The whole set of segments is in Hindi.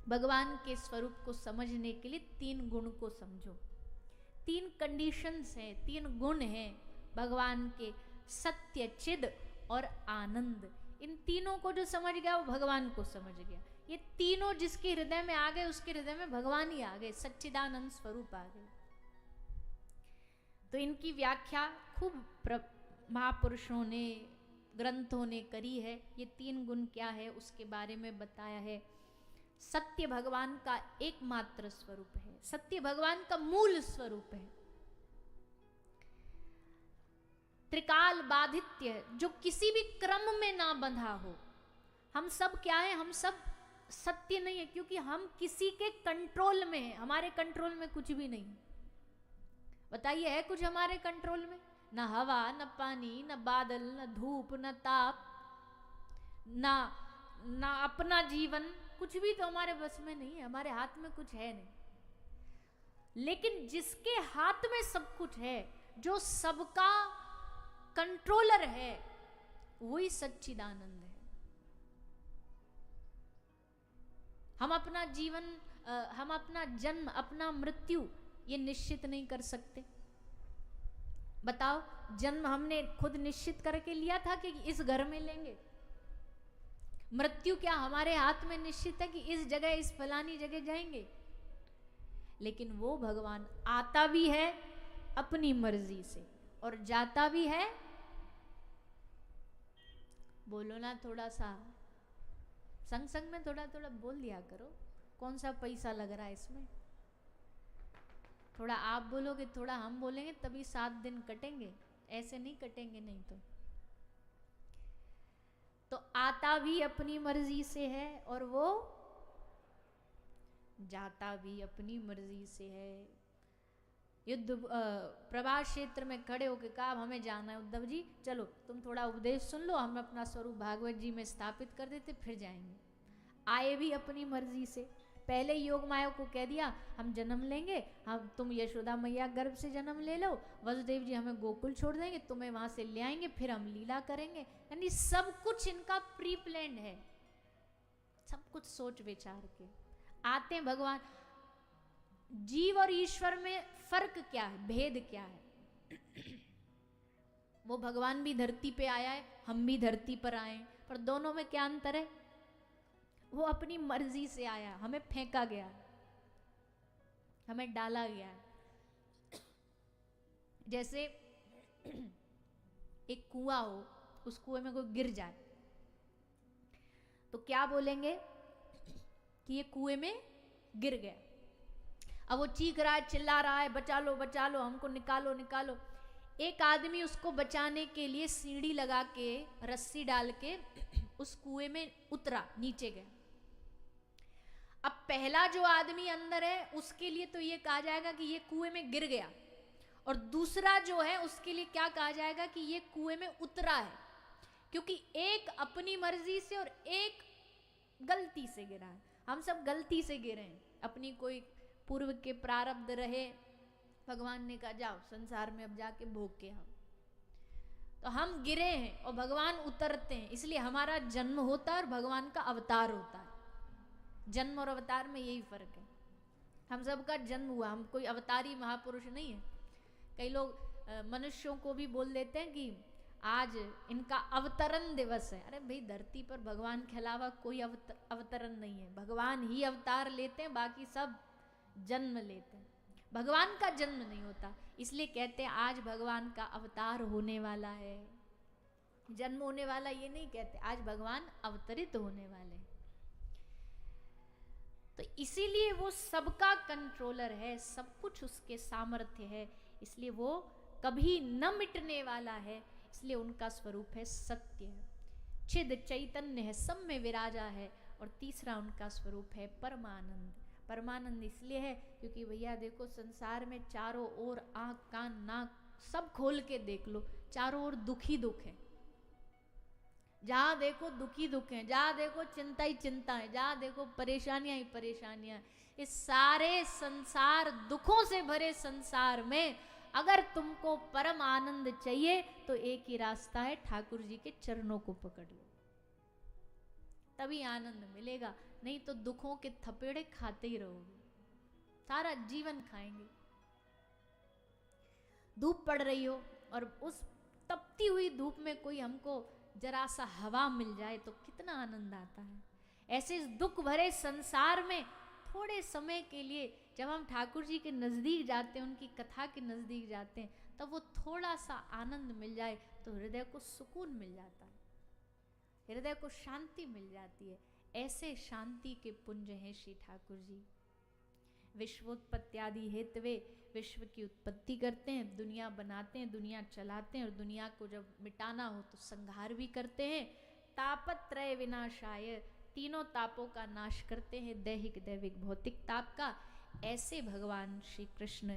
भगवान के स्वरूप को समझने के लिए 3 गुण को समझो। 3 कंडीशंस हैं, 3 गुण हैं भगवान के, सत्य, चिद और आनंद। इन तीनों को जो समझ गया वो भगवान को समझ गया। ये तीनों जिसके हृदय में आ गए उसके हृदय में भगवान ही आ गए, सच्चिदानंद स्वरूप आ गए। तो इनकी व्याख्या खूब महापुरुषों ने, ग्रंथों ने करी है। ये 3 गुण क्या है उसके बारे में बताया है। सत्य भगवान का एकमात्र स्वरूप है, सत्य भगवान का मूल स्वरूप है। त्रिकाल बाधित्य, जो किसी भी क्रम में ना बंधा हो। हम सब क्या है, हम सब सत्य नहीं है, क्योंकि हम किसी के कंट्रोल में हैं, हमारे कंट्रोल में कुछ भी नहीं। बताइए, है कुछ हमारे कंट्रोल में? न हवा, न पानी, न बादल, न धूप, न ताप, ना अपना जीवन, कुछ भी तो हमारे बस में नहीं है, हमारे हाथ में कुछ है नहीं। लेकिन जिसके हाथ में सब कुछ है, जो सबका कंट्रोलर है, वही सच्चिदानंद है। हम अपना जीवन, हम अपना जन्म, अपना मृत्यु ये निश्चित नहीं कर सकते। बताओ, जन्म हमने खुद निश्चित करके लिया था कि इस घर में लेंगे? मृत्यु क्या हमारे हाथ में निश्चित है कि इस जगह, इस फलानी जगह जाएंगे? लेकिन वो भगवान आता भी है अपनी मर्जी से और जाता भी है। बोलो ना, थोड़ा सा संग संग में थोड़ा थोड़ा बोल दिया करो। कौन सा पैसा लग रहा है इसमें? थोड़ा आप बोलोगे, थोड़ा हम बोलेंगे, तभी 7 दिन कटेंगे, ऐसे नहीं कटेंगे नहीं तो आता भी अपनी मर्जी से है और वो जाता भी अपनी मर्जी से है। युद्ध प्रभास क्षेत्र में खड़े होकर कहा, हमें जाना है उद्धव जी, चलो तुम थोड़ा उपदेश सुन लो, हम अपना स्वरूप भागवत जी में स्थापित कर देते, फिर जाएंगे। आए भी अपनी मर्जी से। पहले योग माया को कह दिया, हम जन्म लेंगे, हम तुम यशोदा मैया गर्भ से जन्म ले लो, वसुदेव जी हमें गोकुल छोड़ देंगे, तुम्हें वहां से ले आएंगे, फिर हम लीला करेंगे। यानी सब कुछ इनका प्री प्लान्ड है, सब कुछ सोच विचार के आते हैं भगवान। जीव और ईश्वर में फर्क क्या है, भेद क्या है? वो भगवान भी धरती पे आया है, हम भी धरती पर आए हैं, पर दोनों में क्या अंतर है? वो अपनी मर्जी से आया, हमें फेंका गया, हमें डाला गया। जैसे एक कुआं हो, उस कुएं में कोई गिर जाए तो क्या बोलेंगे कि ये कुएं में गिर गया। अब वो चीख रहा है, चिल्ला रहा है, बचा लो बचा लो, हमको निकालो निकालो। एक आदमी उसको बचाने के लिए सीढ़ी लगा के, रस्सी डाल के उस कुएं में उतरा, नीचे गया। अब पहला जो आदमी अंदर है उसके लिए तो ये कहा जाएगा कि ये कुएं में गिर गया, और दूसरा जो है उसके लिए क्या कहा जाएगा कि ये कुएं में उतरा है, क्योंकि एक अपनी मर्जी से और एक गलती से गिरा है। हम सब गलती से गिरे हैं, अपनी कोई पूर्व के प्रारब्ध रहे, भगवान ने कहा जाओ संसार में अब जाके भोग के आओ, तो हम गिरे हैं और भगवान उतरते हैं। इसलिए हमारा जन्म होता है और भगवान का अवतार होता है। जन्म और अवतार में यही फर्क है। हम सबका जन्म हुआ, हम कोई अवतारी महापुरुष नहीं है। कई लोग मनुष्यों को भी बोल देते हैं कि आज इनका अवतरण दिवस है। अरे भाई, धरती पर भगवान के अलावा कोई अवतरण नहीं है, भगवान ही अवतार लेते हैं, बाकी सब जन्म लेते हैं, भगवान का जन्म नहीं होता। इसलिए कहते हैं आज भगवान का अवतार होने वाला है, जन्म होने वाला ये नहीं कहते, आज भगवान अवतरित होने वाले। तो इसीलिए वो सबका कंट्रोलर है, सब कुछ उसके सामर्थ्य है, इसलिए वो कभी न मिटने वाला है। इसलिए उनका स्वरूप है सत्य, चिद चैतन्य है, सब में विराजा है। और तीसरा उनका स्वरूप है परमानंद। परमानंद इसलिए है क्योंकि भैया देखो, संसार में चारों ओर आँख कान नाक सब खोल के देख लो, चारों ओर दुख ही दुख है। जहाँ देखो दुख ही दुख है, जहाँ देखो चिंता ही चिंता है, जहाँ देखो परेशानियां ही परेशानियां। इस सारे संसार, दुखों से भरे संसार में अगर तुमको परम आनंद चाहिए तो एक ही रास्ता है, ठाकुर जी के चरणों को पकड़ लो, तभी आनंद मिलेगा। नहीं तो दुखों के थपेड़े खाते ही रहोगे, सारा जीवन खाएंगे। धूप पड़ रही हो और उस तपती हुई धूप में कोई हमको जरा सा हवा मिल जाए तो कितना आनंद आता है। ऐसे इस दुख भरे संसार में थोड़े समय के लिए जब हम ठाकुर जी के नज़दीक जाते हैं, उनकी कथा के नज़दीक जाते हैं, तब वो थोड़ा सा आनंद मिल जाए तो हृदय को सुकून मिल जाता है, हृदय को शांति मिल जाती है। ऐसे शांति के पुंज हैं श्री ठाकुर जी। विश्वोत्पत्त्यादि हेतवे, विश्व की उत्पत्ति करते हैं, दुनिया बनाते हैं, दुनिया चलाते हैं, और दुनिया को जब मिटाना हो तो संहार भी करते हैं। तापत्रय विनाशाय, तीनों तापों का नाश करते हैं, दैहिक दैविक भौतिक ताप का। ऐसे भगवान श्री कृष्ण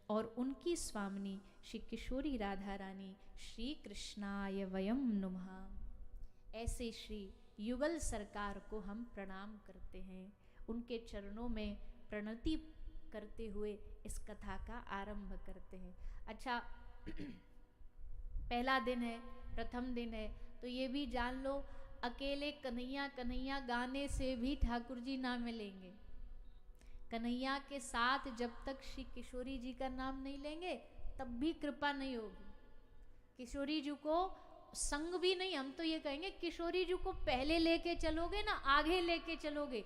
और उनकी स्वामिनी श्री किशोरी राधा रानी, श्री कृष्णाय वयम नुमः। ऐसे श्री युगल सरकार को हम प्रणाम करते हैं, उनके चरणों में प्रणति करते हुए इस कथा का आरंभ करते हैं। अच्छा, पहला दिन है, प्रथम दिन है, तो ये भी जान लो, अकेले कन्हैया कन्हैया गाने से भी ठाकुर जी ना मिलेंगे। कन्हैया के साथ जब तक श्री किशोरी जी का नाम नहीं लेंगे तब भी कृपा नहीं होगी। किशोरी जी को संग भी नहीं, हम तो ये कहेंगे किशोरी जी को पहले लेके चलोगे ना, आगे लेके चलोगे,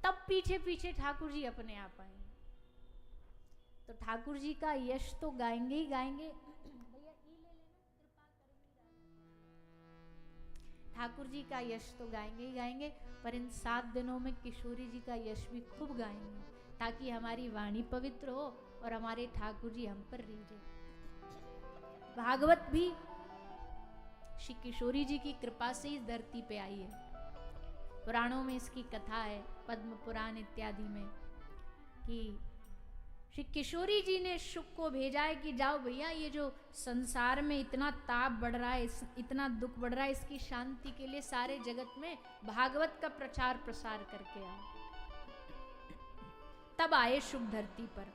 तब पीछे पीछे ठाकुर जी अपने आप आएंगे। तो ठाकुर जी का यश तो गाएंगे ही गाएंगे। भैया ई ले लेना, कृपा करेंगे। ठाकुर जी का यश तो गाएंगे ही गाएंगे, पर इन 7 दिनों में किशोरी जी का यश भी खूब गाएंगे, ताकि हमारी वाणी पवित्र हो और हमारे ठाकुर जी हम पर रीझे। भागवत भी श्री किशोरी जी की कृपा से इस धरती पे आई है। पुराणों में इसकी कथा है, पद्म पुराण इत्यादि में, कि श्री किशोरी जी ने शुक को भेजा है कि जाओ भैया, ये जो संसार में इतना ताप बढ़ रहा है, इतना दुख बढ़ रहा है, इसकी शांति के लिए सारे जगत में भागवत का प्रचार प्रसार करके आओ। तब आए शुक धरती पर,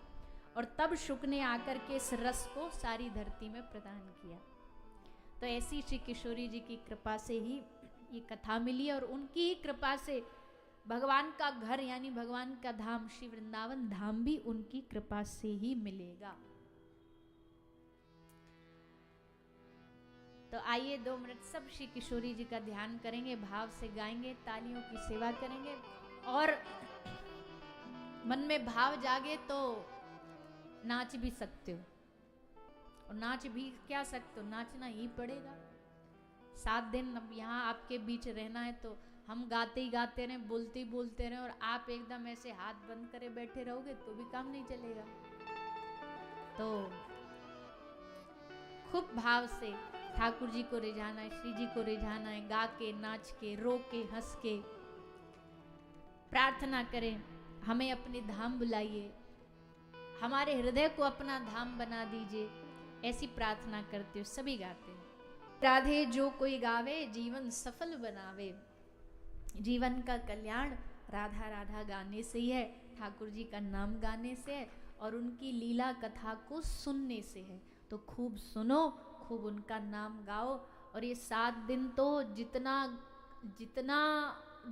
और तब शुक ने आकर के इस रस को सारी धरती में प्रदान किया। तो ऐसी श्री किशोरी जी की कृपा से ही ये कथा मिली, और उनकी ही कृपा से भगवान का घर यानी भगवान का धाम श्री वृंदावन धाम भी उनकी कृपा से ही मिलेगा। तो आइए 2 मिनट सब श्री किशोरी जी का ध्यान करेंगे, भाव से गाएंगे, तालियों की सेवा करेंगे, और मन में भाव जागे तो नाच भी सकते हो, और नाच भी क्या सकते हो, नाचना ही पड़ेगा। 7 दिन अब यहाँ आपके बीच रहना है, तो हम गाते ही गाते रहें, बोलते ही बोलते रहें, और आप एकदम ऐसे हाथ बंद करे बैठे रहोगे तो भी काम नहीं चलेगा। तो खूब भाव से ठाकुर जी को रिझाना है, श्री जी को रिझाना है, गा के, नाच के, रो के, हंस के प्रार्थना करें, हमें अपने धाम बुलाइए, हमारे हृदय को अपना धाम बना दीजिए। ऐसी प्रार्थना करते हो, सभी गाते हैं। राधे जो कोई गावे, जीवन सफल बनावे। जीवन का कल्याण राधा राधा गाने से ही है, ठाकुर जी का नाम गाने से है, और उनकी लीला कथा को सुनने से है। तो खूब सुनो, खूब उनका नाम गाओ, और ये 7 दिन तो जितना जितना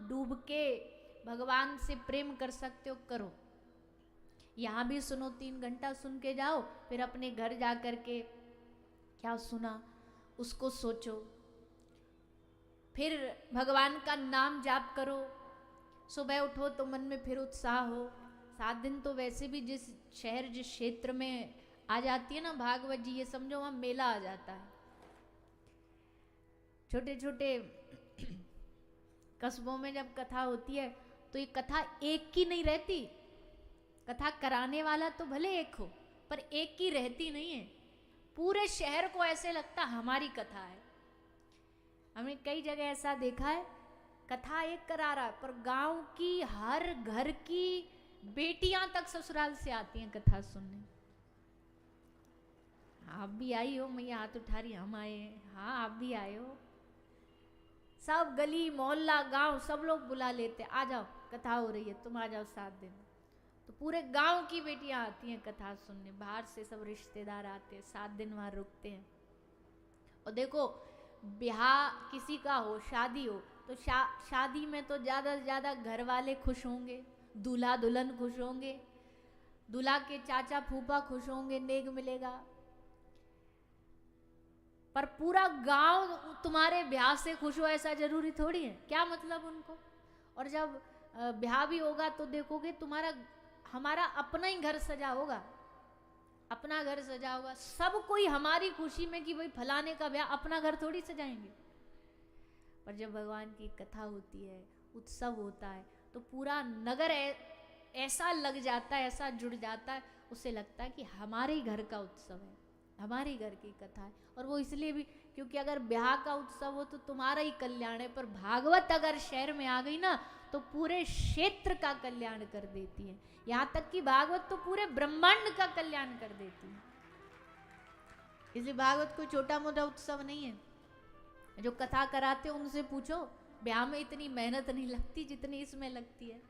डूब के भगवान से प्रेम कर सकते हो करो। यहाँ भी सुनो, 3 घंटा सुन के जाओ, फिर अपने घर जा कर के क्या सुना उसको सोचो, फिर भगवान का नाम जाप करो, सुबह उठो तो मन में फिर उत्साह हो। 7 दिन तो वैसे भी जिस शहर जिस क्षेत्र में आ जाती है ना भागवत जी, ये समझो वहाँ मेला आ जाता है। छोटे छोटे कस्बों में जब कथा होती है तो ये कथा एक की नहीं रहती, कथा कराने वाला तो भले एक हो पर एक की रहती नहीं है। पूरे शहर को ऐसे लगता हमारी कथा है। हमने कई जगह ऐसा देखा है, कथा एक करा रहा पर गांव की हर घर की बेटियां तक ससुराल से आती हैं कथा सुनने। आप भी आई हो, मैया हाथ उठा रही, हम आए हैं। हाँ आप भी आए हो। सब गली मोहल्ला गांव सब लोग बुला लेते, आ जाओ कथा हो रही है, तुम आ जाओ 7 दिन। तो पूरे गांव की बेटियां आती हैं कथा सुनने, बाहर से सब रिश्तेदार आते हैं, 7 दिन वहां रुकते हैं। और देखो ब्याह किसी का हो, शादी हो, तो शादी में तो ज़्यादा से ज़्यादा घर वाले खुश होंगे, दूल्हा दुल्हन खुश होंगे, दूल्हा के चाचा फूफा खुश होंगे, नेक मिलेगा। पर पूरा गांव तुम्हारे ब्याह से खुश हो ऐसा जरूरी थोड़ी है, क्या मतलब उनको। और जब ब्याह भी होगा तो देखोगे तुम्हारा हमारा अपना ही घर सजा होगा, अपना घर सजा होगा, सब कोई हमारी खुशी में कि भाई फलाने का ब्याह, अपना घर थोड़ी सजाएंगे। पर जब भगवान की कथा होती है, उत्सव होता है, तो पूरा नगर ऐसा लग जाता है, ऐसा जुड़ जाता है, उससे लगता है कि हमारे ही घर का उत्सव है, हमारे घर की कथा है। और वो इसलिए भी क्योंकि अगर ब्याह का उत्सव हो तो तुम्हारा ही कल्याण है, पर भागवत अगर शहर में आ गई ना तो पूरे क्षेत्र का कल्याण कर देती है। यहाँ तक कि भागवत तो पूरे ब्रह्मांड का कल्याण कर देती है। इसलिए भागवत कोई छोटा मोटा उत्सव नहीं है। जो कथा कराते हो उनसे पूछो, ब्याह में इतनी मेहनत नहीं लगती जितनी इसमें लगती है।